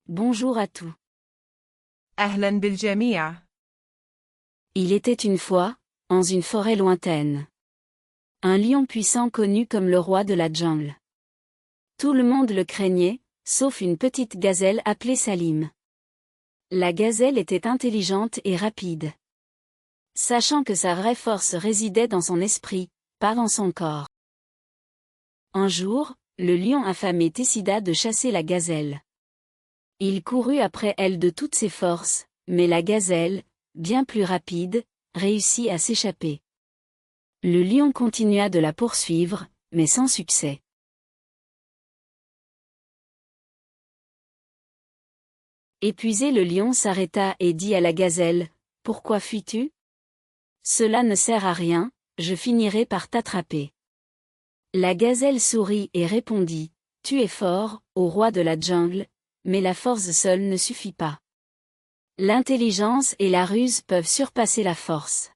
Bonjour à tous. أهلا بالجميع. Il était une fois, dans une forêt lointaine, un lion puissant connu comme le roi de la jungle. Tout le monde le craignait, sauf une petite gazelle appelée Salim. La gazelle était intelligente et rapide. Sachant que sa vraie force résidait dans son esprit, pas dans son corps. Un jour, le lion affamé décida de chasser la gazelle. Il courut après elle de toutes ses forces, mais la gazelle, bien plus rapide, réussit à s'échapper. Le lion continua de la poursuivre, mais sans succès. Épuisé, le lion s'arrêta et dit à la gazelle, « Pourquoi fuis-tu ? Cela ne sert à rien, je finirai par t'attraper. » La gazelle sourit et répondit, « Tu es fort, ô roi de la jungle, mais la force seule ne suffit pas. L'intelligence et la ruse peuvent surpasser la force. »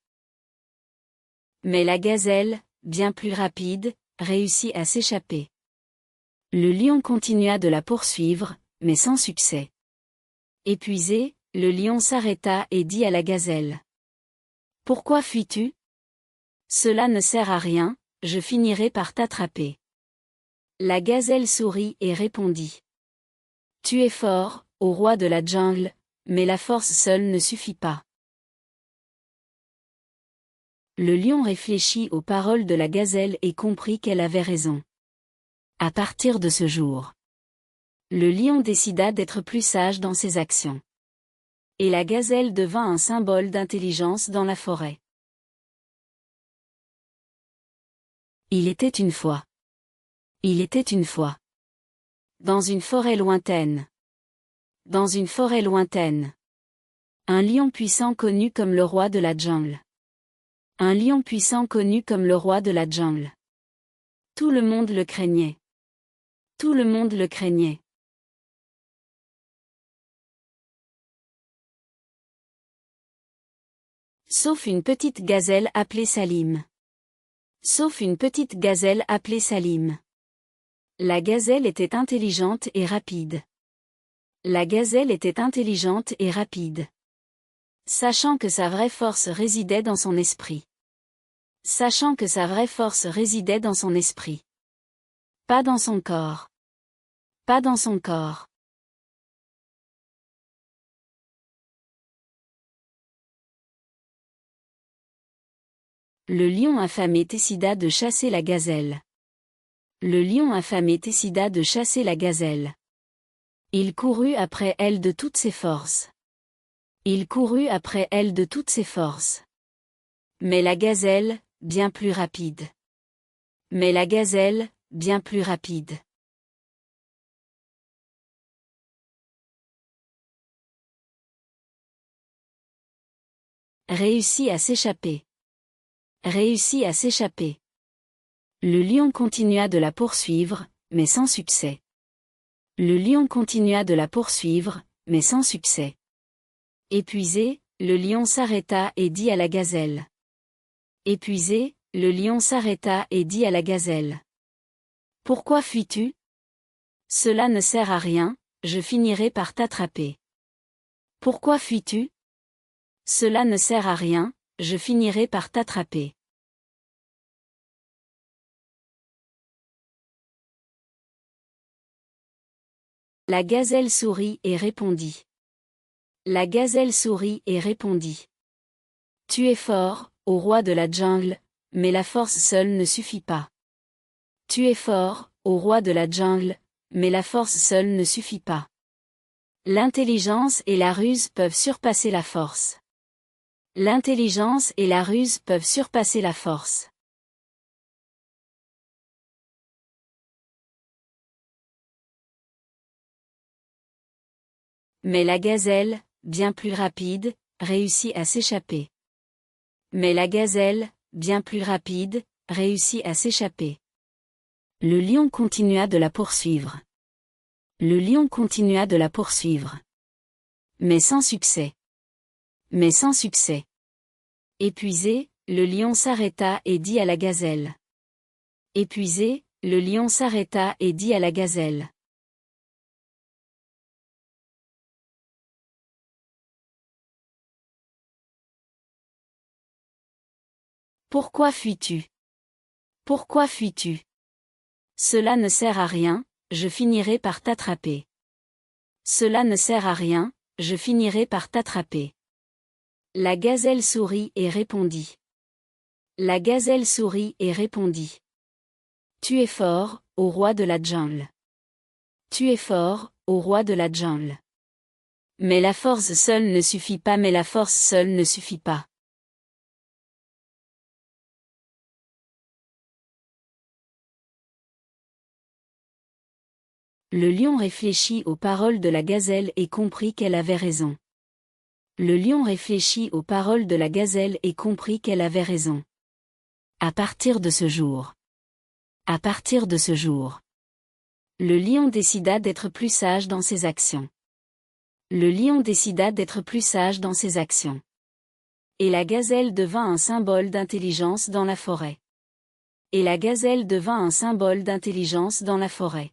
Mais la gazelle, bien plus rapide, réussit à s'échapper. Le lion continua de la poursuivre, mais sans succès. Épuisé, le lion s'arrêta et dit à la gazelle, « Pourquoi fuis-tu ? Cela ne sert à rien, je finirai par t'attraper. » La gazelle sourit et répondit, « Tu es fort, ô roi de la jungle, mais la force seule ne suffit pas. » Le lion réfléchit aux paroles de la gazelle et comprit qu'elle avait raison. À partir de ce jour, le lion décida d'être plus sage dans ses actions. Et la gazelle devint un symbole d'intelligence dans la forêt. Il était une fois. Il était une fois. Dans une forêt lointaine. Dans une forêt lointaine. Un lion puissant connu comme le roi de la jungle. Un lion puissant connu comme le roi de la jungle. Tout le monde le craignait. Tout le monde le craignait. Sauf une petite gazelle appelée Salim. Sauf une petite gazelle appelée Salim. La gazelle était intelligente et rapide. La gazelle était intelligente et rapide. Sachant que sa vraie force résidait dans son esprit. Sachant que sa vraie force résidait dans son esprit. Pas dans son corps. Pas dans son corps. Le lion affamé décida de chasser la gazelle. Le lion affamé décida de chasser la gazelle. Il courut après elle de toutes ses forces. Il courut après elle de toutes ses forces. Mais la gazelle, bien plus rapide. Mais la gazelle, bien plus rapide. Réussit à s'échapper. Réussit à s'échapper. Le lion continua de la poursuivre, mais sans succès. Le lion continua de la poursuivre, mais sans succès. Épuisé, le lion s'arrêta et dit à la gazelle. Épuisé, le lion s'arrêta et dit à la gazelle. « Pourquoi fuis-tu ? Cela ne sert à rien, je finirai par t'attraper. » Pourquoi fuis-tu ? Cela ne sert à rien, je finirai par t'attraper. La gazelle sourit et répondit. La gazelle sourit et répondit. « Tu es fort, ô roi de la jungle, mais la force seule ne suffit pas. Tu es fort, ô roi de la jungle, mais la force seule ne suffit pas. L'intelligence et la ruse peuvent surpasser la force. L'intelligence et la ruse peuvent surpasser la force. » Mais la gazelle, bien plus rapide, réussit à s'échapper. Mais la gazelle, bien plus rapide, réussit à s'échapper. Le lion continua de la poursuivre. Le lion continua de la poursuivre. Mais sans succès. Mais sans succès. Épuisé, le lion s'arrêta et dit à la gazelle. Épuisé, le lion s'arrêta et dit à la gazelle. Pourquoi fuis-tu? Pourquoi fuis-tu? Cela ne sert à rien, je finirai par t'attraper. Cela ne sert à rien, je finirai par t'attraper. La gazelle sourit et répondit. La gazelle sourit et répondit. Tu es fort, ô roi de la jungle. Tu es fort, ô roi de la jungle. Mais la force seule ne suffit pas, mais la force seule ne suffit pas. Le lion réfléchit aux paroles de la gazelle et comprit qu'elle avait raison. Le lion réfléchit aux paroles de la gazelle et comprit qu'elle avait raison. À partir de ce jour. À partir de ce jour. Le lion décida d'être plus sage dans ses actions. Le lion décida d'être plus sage dans ses actions. Et la gazelle devint un symbole d'intelligence dans la forêt. Et la gazelle devint un symbole d'intelligence dans la forêt.